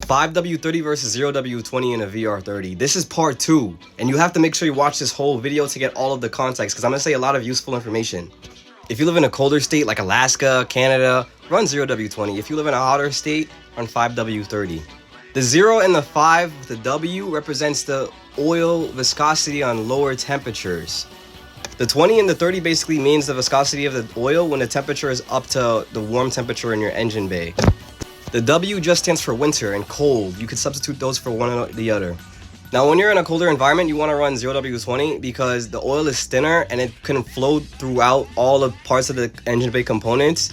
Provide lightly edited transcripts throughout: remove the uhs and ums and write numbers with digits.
5W30 versus 0W20 in a VR30. This is part 2, and you have to make sure you watch this whole video to get all of the context, because I'm going to say a lot of useful information. If you live in a colder state like Alaska, Canada, run 0W20. If you live in a hotter state, run 5W30. The 0 and the 5, the W, represents the oil viscosity on lower temperatures. The 20 and the 30 basically means the viscosity of the oil when the temperature is up to the warm temperature in your engine bay. The W just stands for winter and cold. You could substitute those for one or the other. Now, when you're in a colder environment, you want to run 0W20 because the oil is thinner and it can flow throughout all the parts of the engine bay components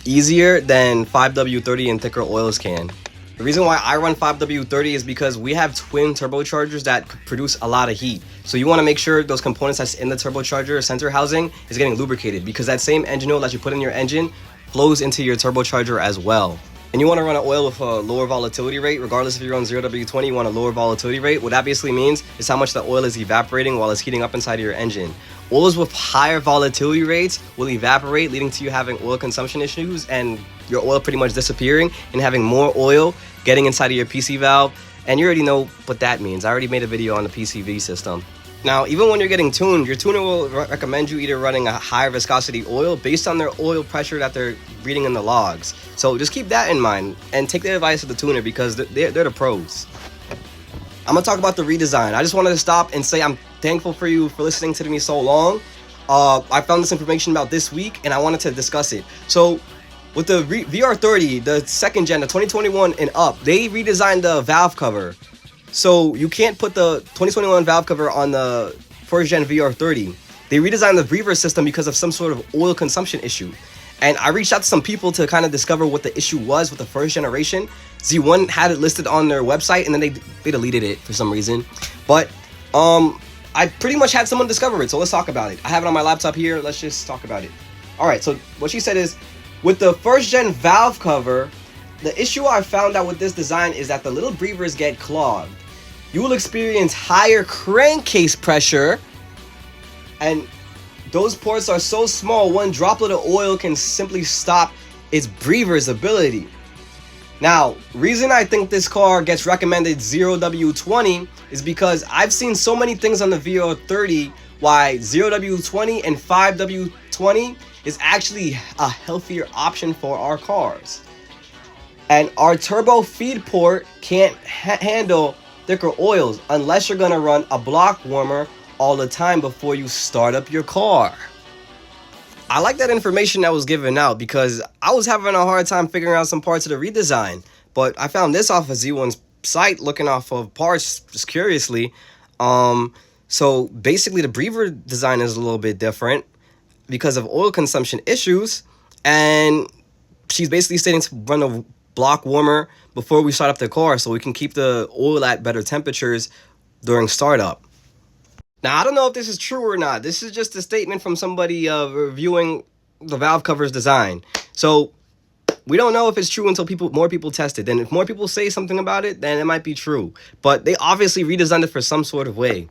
easier than 5W30 and thicker oils can. The reason why I run 5W30 is because we have twin turbochargers that produce a lot of heat. So you want to make sure those components that's in the turbocharger center housing is getting lubricated, because that same engine oil that you put in your engine flows into your turbocharger as well. And you want to run an oil with a lower volatility rate. Regardless if you run 0W20, you want a lower volatility rate. What that basically means is how much the oil is evaporating while it's heating up inside of your engine. Oils with higher volatility rates will evaporate, leading to you having oil consumption issues and your oil pretty much disappearing and having more oil getting inside of your PC valve. And you already know what that means. I already made a video on the PCV system. Now, even when you're getting tuned, your tuner will recommend you either running a higher viscosity oil based on their oil pressure that they're reading in the logs. So just keep that in mind and take the advice of the tuner, because they're the pros. I'm going to talk about the redesign. I just wanted to stop and say I'm thankful for you for listening to me so long. I found this information about this week and I wanted to discuss it. So with the VR30, the second gen, the 2021 and up, they redesigned the valve cover. So you can't put the 2021 valve cover on the first gen VR30. They redesigned the breather system because of some sort of oil consumption issue. And I reached out to some people to kind of discover what the issue was with the first generation. Z1 had it listed on their website and then they deleted it for some reason. But I pretty much had someone discover it, so let's talk about it. I have it on my laptop here. Let's just talk about it. All right, so what she said is, with the first gen valve cover, the issue I found out with this design is that the little breathers get clogged. You will experience higher crankcase pressure, and those ports are so small, one droplet of oil can simply stop its breather's ability. Now, reason I think this car gets recommended 0W20 is because I've seen so many things on the VR30 why 0W20 and 5W20 is actually a healthier option for our cars. And our turbo feed port can't handle thicker oils unless you're going to run a block warmer all the time before you start up your car. I like that information that was given out because I was having a hard time figuring out some parts of the redesign, but I found this off of Z1's site looking off of parts just curiously. So basically the breather design is a little bit different because of oil consumption issues, and she's basically stating to run a block warmer before we start up the car so we can keep the oil at better temperatures during startup. Now, I don't know if this is true or not. This is just a statement from somebody reviewing the valve cover's design. So we don't know if it's true until more people test it. And if more people say something about it, then it might be true. But they obviously redesigned it for some sort of way.